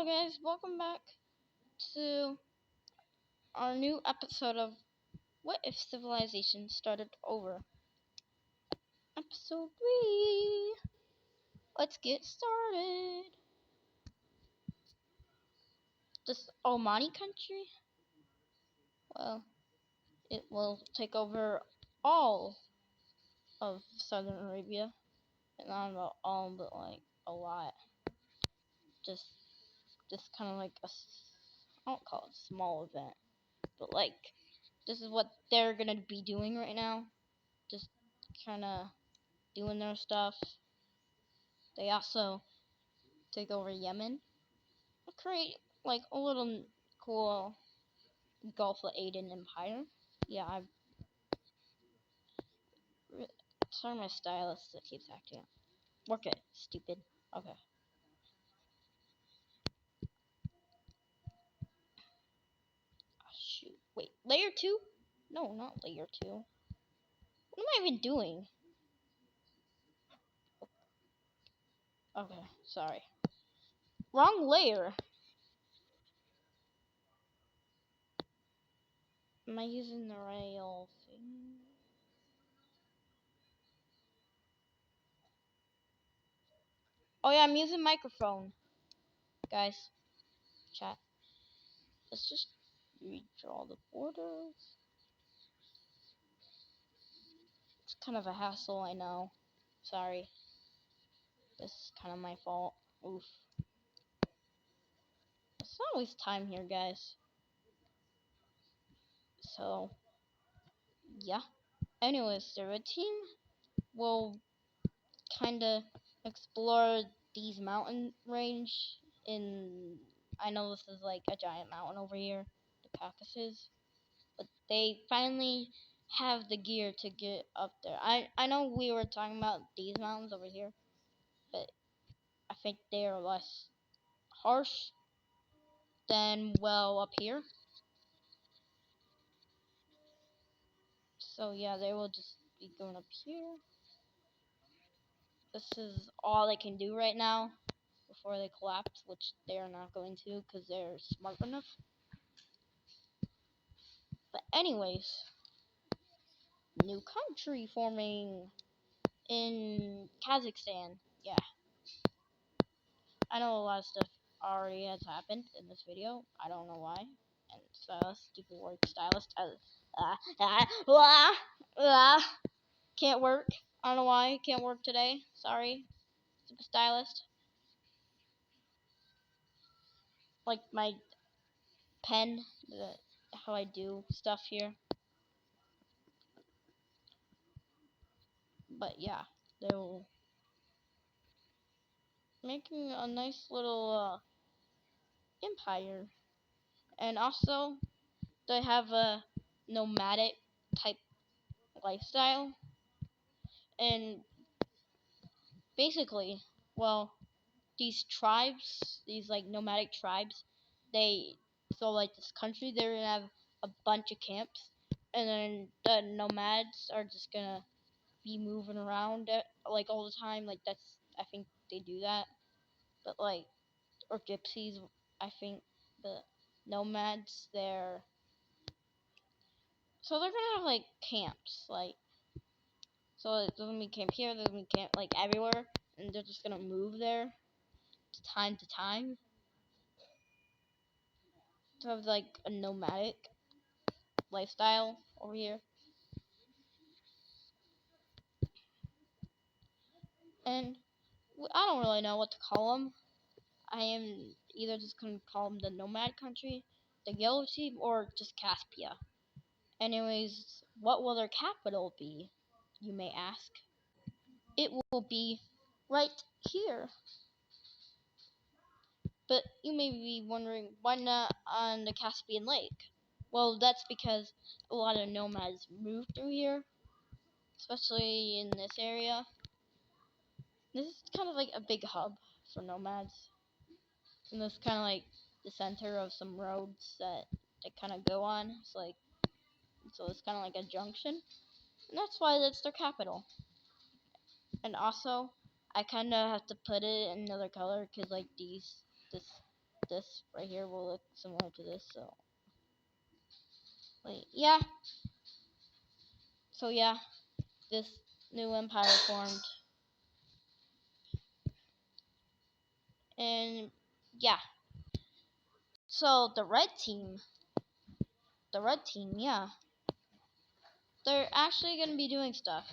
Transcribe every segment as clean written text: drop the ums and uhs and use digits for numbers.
Hello guys, welcome back to our new episode of What If Civilization Started Over? Episode 3. Let's get started. This Omani country, well, it will take over all of Southern Arabia. And not about all, but like a lot. Just kind of like I don't call it a small event, but like this is what they're gonna be doing right now. Just kind of doing their stuff. They also take over Yemen, create like a little cool Gulf of Aden empire. Yeah, sorry my stylist that keeps acting up. Work it, stupid. Okay. Oh, shoot. Wait, layer 2? No, not layer 2. What am I even doing? Okay, sorry. Wrong layer. Am I using the rail thing? Oh yeah, I'm using microphone. Guys, chat. Let's just redraw the borders. It's kind of a hassle, I know. Sorry. This is kind of my fault. Oof. It's not always time here, guys. So, yeah. Anyways, the red team will kind of explore these mountain range in... I know this is like a giant mountain over here, the Caucasus. But they finally have the gear to get up there. I know we were talking about these mountains over here, but I think they are less harsh than, well, up here. So yeah, they will just be going up here. This is all they can do right now before they collapse, which they're not going to because they're smart enough. But anyways, new country forming in Kazakhstan. Yeah, I know a lot of stuff already has happened in this video. I don't know why. And stylist, stupid word, stylist. Can't work. I don't know why. Can't work today. Sorry, stupid stylist. Like my pen, how I do stuff here. But yeah, they're making a nice little empire. And also, they have a nomadic type lifestyle. And basically, well, these tribes, these like nomadic tribes, so like this country, they're gonna have a bunch of camps. And then the nomads are just gonna be moving around like all the time. Like I think they do that. But like, or gypsies, I think the nomads, they're gonna have like camps, like, so there's gonna be camp here, there's gonna be camp like everywhere, and they're just gonna move there to time to have like a nomadic lifestyle over here. And I don't really know what to call them. I am either just gonna call them the nomad country, the yellow team, or just Caspia. Anyways, what will their capital be, you may ask? It will be right here. But you may be wondering, why not on the Caspian Lake? Well, that's because a lot of nomads move through here, especially in this area. This is kind of like a big hub for nomads. And this is kind of like the center of some roads that they kind of go on. So it's kind of like a junction. And that's why that's their capital. And also, I kind of have to put it in another color because like this this right here will look similar to this. So, wait, yeah. So yeah, this new empire formed, and yeah. So the red team, yeah, they're actually gonna be doing stuff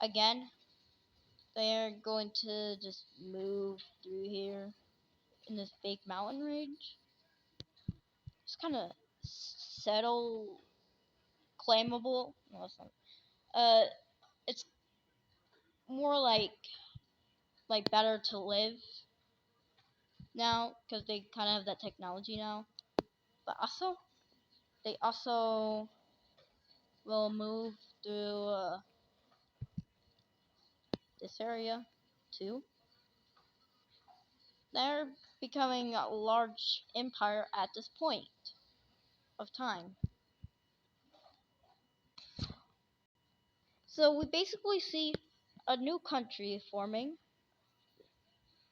again. They're going to just move through here in this big mountain range. It's kind of settle claimable. No, it's not. It's more like better to live now because they kind of have that technology now. But also, they also will move through this area too. They're becoming a large empire at this point of time. So we basically see a new country forming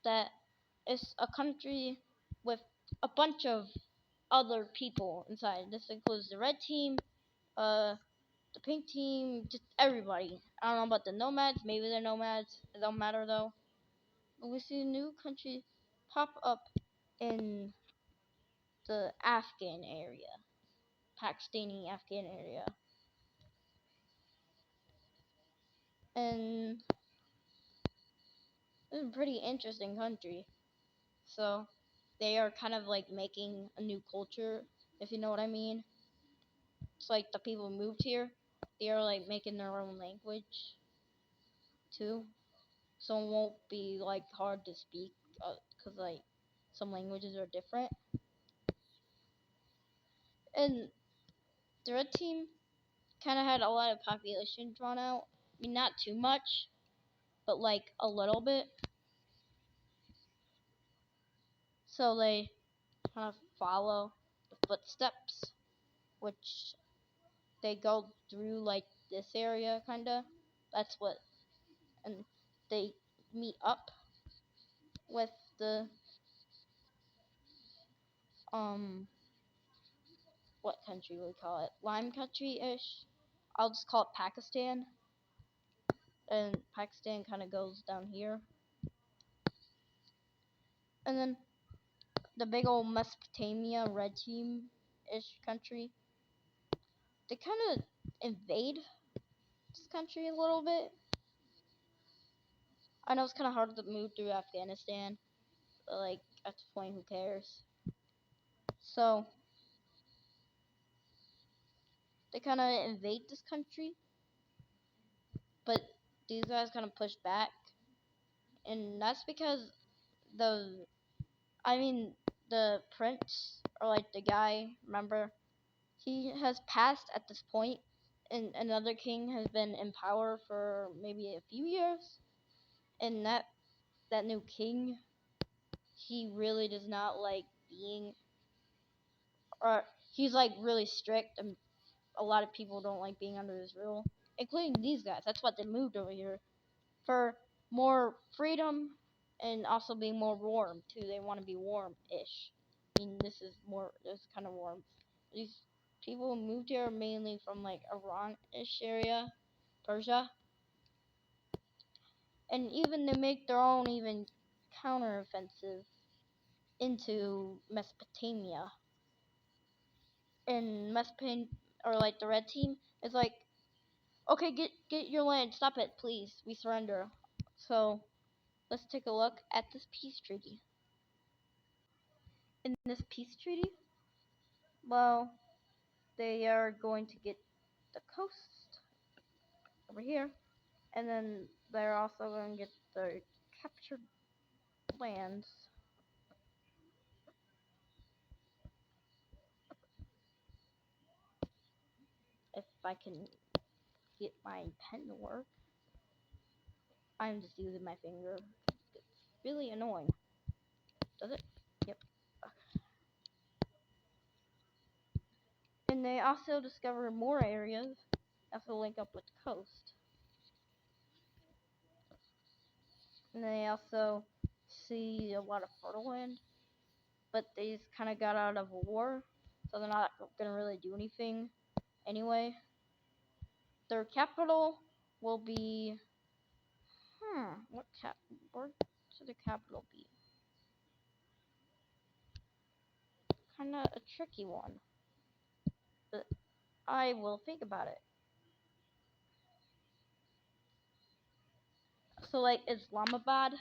that is a country with a bunch of other people inside. This includes the red team, the pink team, just everybody. I don't know about the nomads. Maybe they're nomads. It don't matter though. But we see a new country pop up in the Afghan area, Pakistani Afghan area, and it's a pretty interesting country. So they are kind of like making a new culture, if you know what I mean. It's like the people who moved here, they are like making their own language too, so it won't be like hard to speak, cause like some languages are different. And the red team kind of had a lot of population drawn out. I mean, not too much, but like a little bit. So they kind of follow the footsteps, which they go through like this area, kinda. That's what, and they meet up with the um what country would we call it? Lime country ish. I'll just call it Pakistan. And Pakistan kind of goes down here. And then the big old Mesopotamia red team ish country. They kind of invade this country a little bit. I know it's kind of hard to move through Afghanistan, but like at this point, who cares? So they kind of invade this country, but these guys kind of push back, and that's because the I mean the prince or like the guy, remember, he has passed at this point, and another king has been in power for maybe a few years, and that new king, he really does not like being, or he's like really strict, and a lot of people don't like being under his rule, including these guys. That's what they moved over here for, more freedom and also being more warm too. They want to be warm-ish. I mean, this is kind of warm. These people who moved here are mainly from like Iran-ish area, Persia, and even they make their own even counter-offensive into Mesopotamia. And Mesopotamia, or like the red team, is like, okay, get your land, stop it, please, we surrender. So let's take a look at this peace treaty. In this peace treaty, well, they are going to get the coast over here, and then they're also going to get the captured lands. If I can get my pen to work. I'm just using my finger. It's really annoying. Does it? Yep. And they also discover more areas that will link up with the coast. And they also see a lot of fertile land. but they just kind of got out of a war, so they're not gonna really do anything anyway. Their capital will be where should the capital be? Kind of a tricky one, but I will think about it. So like Islamabad,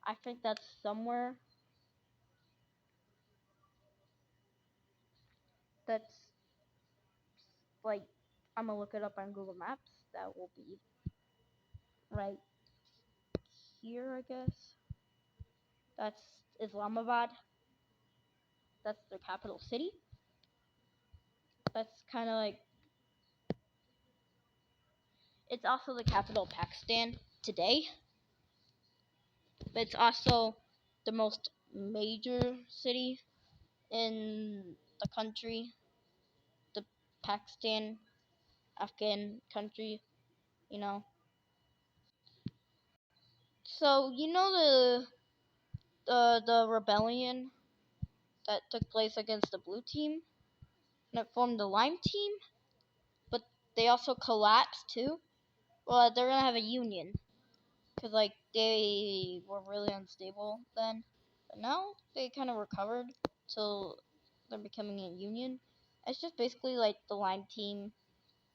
I think that's somewhere that's like I'm gonna look it up on Google Maps. That will be right here, I guess. That's Islamabad. That's their capital city. That's kind of like it's also the capital of Pakistan today, but it's also the most major city in the country, the Pakistan Afghan country, you know. So you know the rebellion that took place against the blue team, and it formed the lime team, but they also collapsed too. Well, they're gonna have a union because like they were really unstable then, but now they kind of recovered, so they're becoming a union. It's just basically like the lime team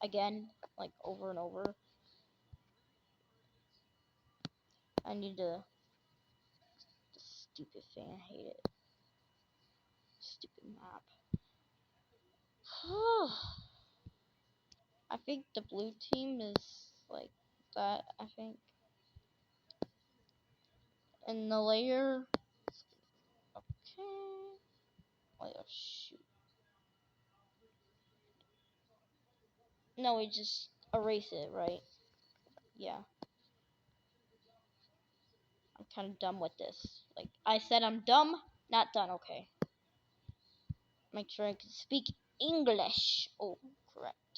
again, like over and over. I need to. The stupid thing, I hate it. Stupid map. I think the blue team is like that, I think. And the layer. Okay. Oh, shoot. No, we just erase it, right? Yeah. I'm kind of done with this. Like, I said I'm dumb, not done, okay. Make sure I can speak English. Oh, correct.